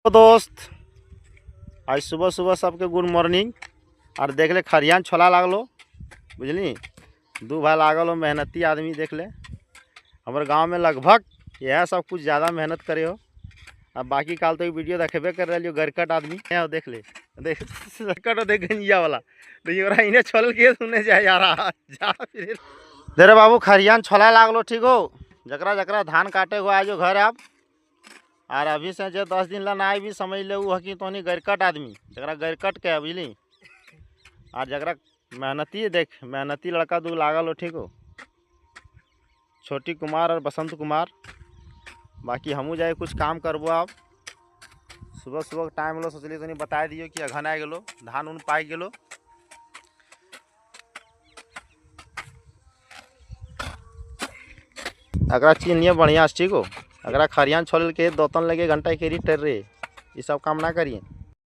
तो दोस्त आज सुबह सुबह सबके गुड मॉर्निंग। और देख ले खरियान छोला लागलो बुझली। दू भाई लागल हो मेहनती आदमी। देख ले हमारे गांव में लगभग यह सब कुछ ज़्यादा मेहनत करे हो। अब बाकी काल तो वीडियो देखेबे कर रही हो गरकट आदमी है। देख ले देख गरकट देख गंजिया वाला देखिए इन्हें छोल के सुनने जाए जा रहा जा फिर दे रे बाबू खरियान छोला लागलो ठीक हो। जकरा जकरा धान काटे हो आज घर आप। और अभी से जो 10 दिन ला ना भी समझ ले वो कि तो गरकट आदमी जरा गरकट के बुझली। और जरा मेहनती देख मेहनती लड़का दू लागल हो ठीक हो। छोटी कुमार और बसंत कुमार। बाकी हमू जाए कुछ काम करबो। आप सुबह सुबह टाइम लो सोचलिए तो बता दियो कि अघन आ गलो धान उन पाई गलो। अगर चिन्हिए बढ़िया ठीक हो। अगर खरियान छोल के 2-3 लगे घंटा के टर रे ये सब काम ना करिए।